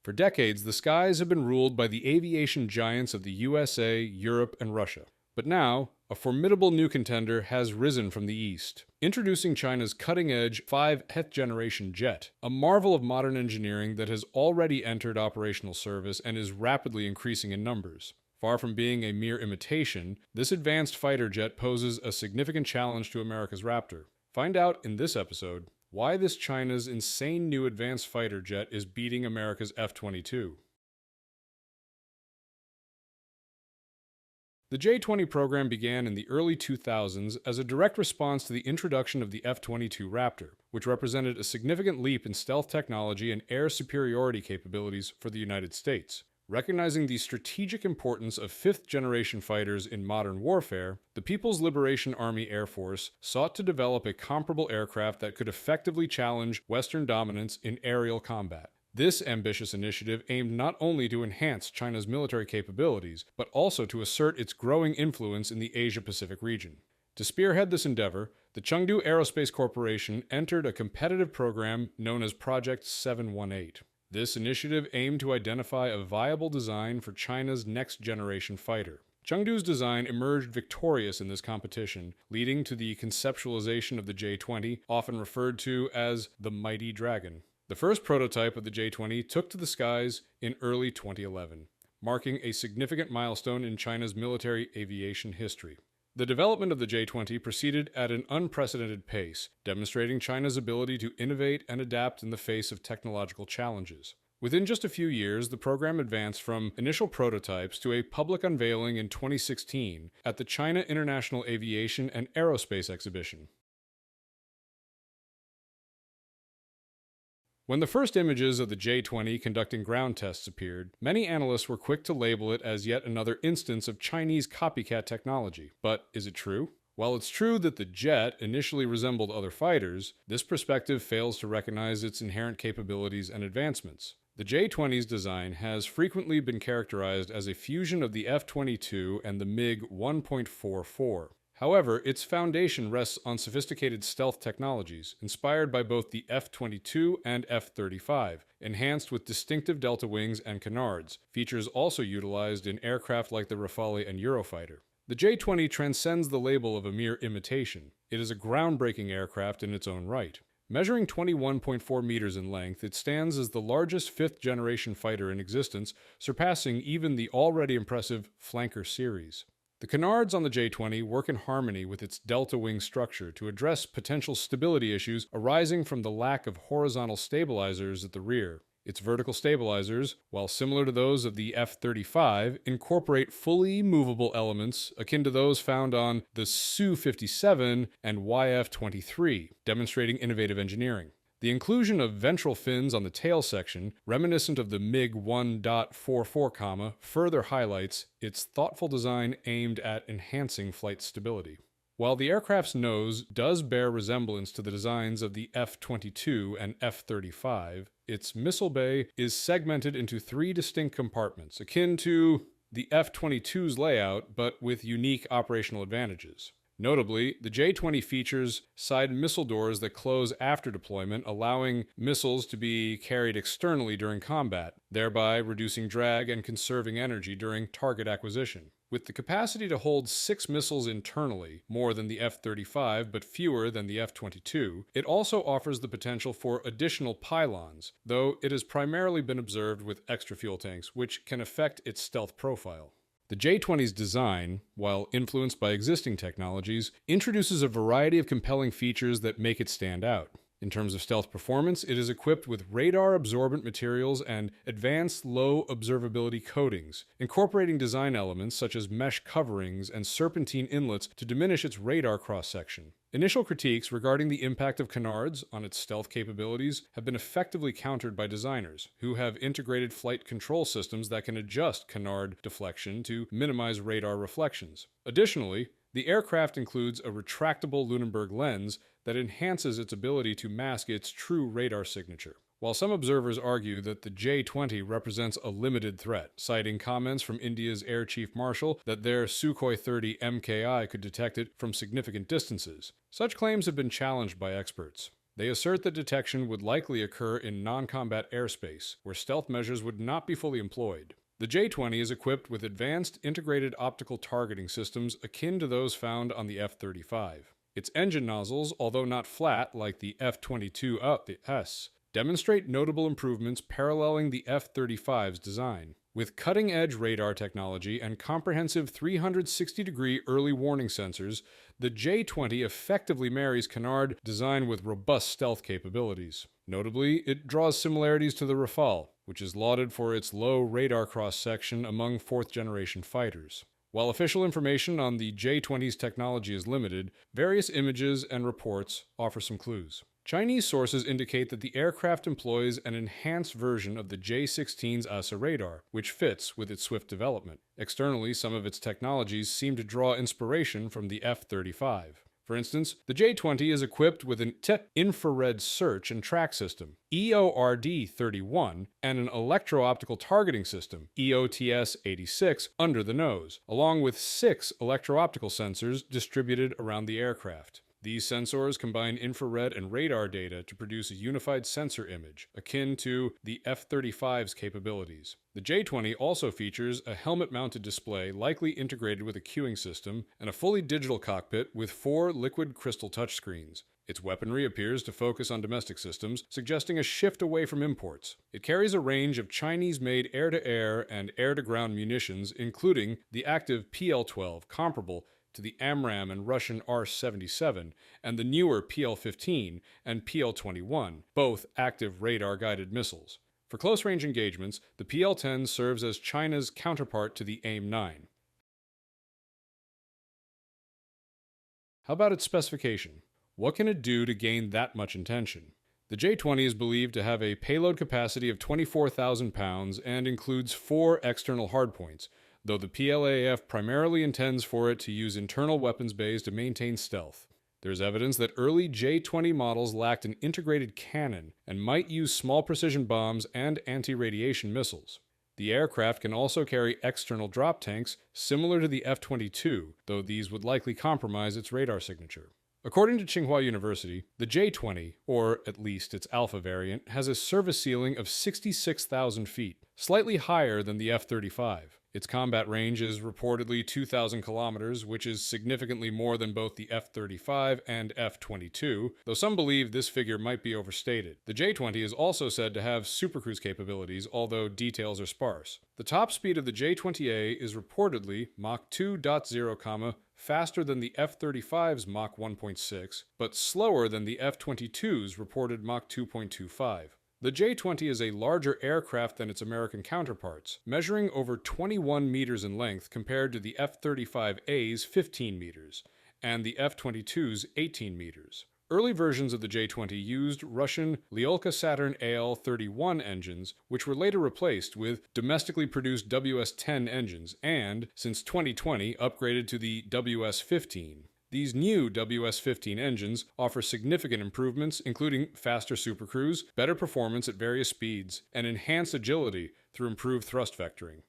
For decades, the skies have been ruled by the aviation giants of the USA, Europe, and Russia. But now, a formidable new contender has risen from the east, introducing China's cutting-edge 5th-generation jet, a marvel of modern engineering that has already entered operational service and is rapidly increasing in numbers. Far from being a mere imitation, this advanced fighter jet poses a significant challenge to America's Raptor. Find out in this episode why this China's insane new advanced fighter jet is beating America's F-22. The J-20 program began in the early 2000s as a direct response to the introduction of the F-22 Raptor, which represented a significant leap in stealth technology and air superiority capabilities for the United States. Recognizing the strategic importance of 5th-generation fighters in modern warfare, the People's Liberation Army Air Force sought to develop a comparable aircraft that could effectively challenge Western dominance in aerial combat. This ambitious initiative aimed not only to enhance China's military capabilities, but also to assert its growing influence in the Asia-Pacific region. To spearhead this endeavor, the Chengdu Aerospace Corporation entered a competitive program known as Project 718. This initiative aimed to identify a viable design for China's next-generation fighter. Chengdu's design emerged victorious in this competition, leading to the conceptualization of the J-20, often referred to as the Mighty Dragon. The first prototype of the J-20 took to the skies in early 2011, marking a significant milestone in China's military aviation history. The development of the J-20 proceeded at an unprecedented pace, demonstrating China's ability to innovate and adapt in the face of technological challenges. Within just a few years, the program advanced from initial prototypes to a public unveiling in 2016 at the China International Aviation and Aerospace Exhibition. When the first images of the J-20 conducting ground tests appeared, many analysts were quick to label it as yet another instance of Chinese copycat technology. But is it true? While it's true that the jet initially resembled other fighters, this perspective fails to recognize its inherent capabilities and advancements. The J-20's design has frequently been characterized as a fusion of the F-22 and the MiG 1.44. However, its foundation rests on sophisticated stealth technologies, inspired by both the F-22 and F-35, enhanced with distinctive delta wings and canards, features also utilized in aircraft like the Rafale and Eurofighter. The J-20 transcends the label of a mere imitation. It is a groundbreaking aircraft in its own right. Measuring 21.4 meters in length, it stands as the largest 5th-generation fighter in existence, surpassing even the already impressive Flanker series. The canards on the J-20 work in harmony with its delta wing structure to address potential stability issues arising from the lack of horizontal stabilizers at the rear. Its vertical stabilizers, while similar to those of the F-35, incorporate fully movable elements akin to those found on the Su-57 and YF-23, demonstrating innovative engineering. The inclusion of ventral fins on the tail section, reminiscent of the MiG 1.44, further highlights its thoughtful design aimed at enhancing flight stability. While the aircraft's nose does bear resemblance to the designs of the F-22 and F-35, its missile bay is segmented into 3 distinct compartments, akin to the F-22's layout, but with unique operational advantages. Notably, the J-20 features side missile doors that close after deployment, allowing missiles to be carried externally during combat, thereby reducing drag and conserving energy during target acquisition. With the capacity to hold 6 missiles internally, more than the F-35 but fewer than the F-22, it also offers the potential for additional pylons, though it has primarily been observed with extra fuel tanks, which can affect its stealth profile. The J-20's design, while influenced by existing technologies, introduces a variety of compelling features that make it stand out. In terms of stealth performance, it is equipped with radar-absorbent materials and advanced low observability coatings, incorporating design elements such as mesh coverings and serpentine inlets to diminish its radar cross-section. Initial critiques regarding the impact of canards on its stealth capabilities have been effectively countered by designers, who have integrated flight control systems that can adjust canard deflection to minimize radar reflections. Additionally, the aircraft includes a retractable Lunenburg lens that enhances its ability to mask its true radar signature. While some observers argue that the J-20 represents a limited threat, citing comments from India's Air Chief Marshal that their Sukhoi 30 MKI could detect it from significant distances, such claims have been challenged by experts. They assert that detection would likely occur in non-combat airspace, where stealth measures would not be fully employed. The J-20 is equipped with advanced integrated optical targeting systems akin to those found on the F-35. Its engine nozzles, although not flat like the F-22.To, demonstrate notable improvements paralleling the F-35's design. With cutting-edge radar technology and comprehensive 360-degree early warning sensors, the J-20 effectively marries canard design with robust stealth capabilities. Notably, it draws similarities to the Rafale, which is lauded for its low radar cross-section among fourth-generation fighters. While official information on the J-20's technology is limited, various images and reports offer some clues. Chinese sources indicate that the aircraft employs an enhanced version of the J-16's ASA radar, which fits with its swift development. Externally, some of its technologies seem to draw inspiration from the F-35. For instance, the J-20 is equipped with an infrared search and track system, EORD-31, and an electro-optical targeting system, EOTS-86, under the nose, along with 6 electro-optical sensors distributed around the aircraft. These sensors combine infrared and radar data to produce a unified sensor image, akin to the F-35's capabilities. The J-20 also features a helmet-mounted display likely integrated with a cueing system and a fully digital cockpit with 4 liquid crystal touchscreens. Its weaponry appears to focus on domestic systems, suggesting a shift away from imports. It carries a range of Chinese-made air-to-air and air-to-ground munitions, including the active PL-12, comparable to the AMRAAM and Russian R-77, and the newer PL-15 and PL-21, both active radar-guided missiles. For close-range engagements, the PL-10 serves as China's counterpart to the AIM-9. How about its specification? What can it do to gain that much attention? The J-20 is believed to have a payload capacity of 24,000 pounds and includes 4 external hardpoints, though the PLAAF primarily intends for it to use internal weapons bays to maintain stealth. There is evidence that early J-20 models lacked an integrated cannon and might use small precision bombs and anti-radiation missiles. The aircraft can also carry external drop tanks similar to the F-22, though these would likely compromise its radar signature. According to Tsinghua University, the J-20, or at least its alpha variant, has a service ceiling of 66,000 feet, slightly higher than the F-35. Its combat range is reportedly 2,000 kilometers, which is significantly more than both the F-35 and F-22, though some believe this figure might be overstated. The J-20 is also said to have supercruise capabilities, although details are sparse. The top speed of the J-20A is reportedly Mach 2.0, faster than the F-35's Mach 1.6, but slower than the F-22's reported Mach 2.25. The J-20 is a larger aircraft than its American counterparts, measuring over 21 meters in length compared to the F-35A's 15 meters, and the F-22's 18 meters. Early versions of the J-20 used Russian Lyulka Saturn AL-31 engines, which were later replaced with domestically produced WS-10 engines and, since 2020, upgraded to the WS-15. These new WS-15 engines offer significant improvements, including faster supercruise, better performance at various speeds, and enhanced agility through improved thrust vectoring.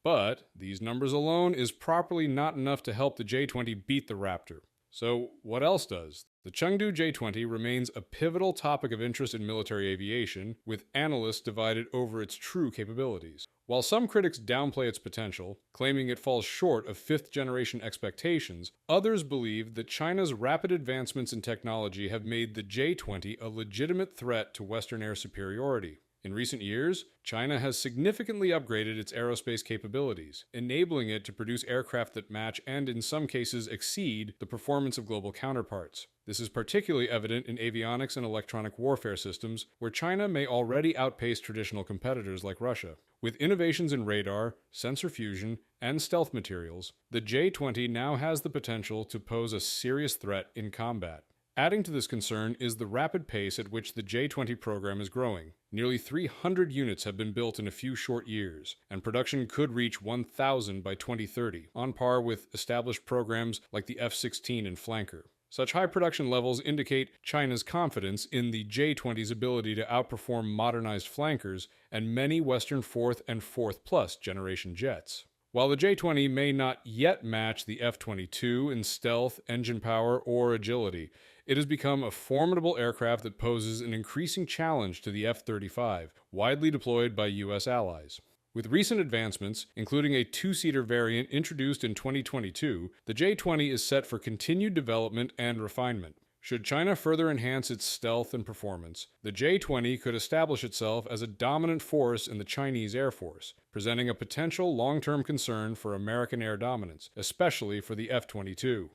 But these numbers alone is properly not enough to help the J-20 beat the Raptor. So what else does? The Chengdu J-20 remains a pivotal topic of interest in military aviation, with analysts divided over its true capabilities. While some critics downplay its potential, claiming it falls short of fifth-generation expectations, others believe that China's rapid advancements in technology have made the J-20 a legitimate threat to Western air superiority. In recent years, China has significantly upgraded its aerospace capabilities, enabling it to produce aircraft that match and, in some cases, exceed the performance of global counterparts. This is particularly evident in avionics and electronic warfare systems, where China may already outpace traditional competitors like Russia. With innovations in radar, sensor fusion, and stealth materials, the J-20 now has the potential to pose a serious threat in combat. Adding to this concern is the rapid pace at which the J-20 program is growing. Nearly 300 units have been built in a few short years, and production could reach 1,000 by 2030, on par with established programs like the F-16 and Flanker. Such high production levels indicate China's confidence in the J-20's ability to outperform modernized flankers and many Western 4th and 4th Plus generation jets. While the J-20 may not yet match the F-22 in stealth, engine power, or agility, it has become a formidable aircraft that poses an increasing challenge to the F-35, widely deployed by U.S. allies. With recent advancements, including a two-seater variant introduced in 2022, the J-20 is set for continued development and refinement. Should China further enhance its stealth and performance, the J-20 could establish itself as a dominant force in the Chinese Air Force, presenting a potential long-term concern for American air dominance, especially for the F-22.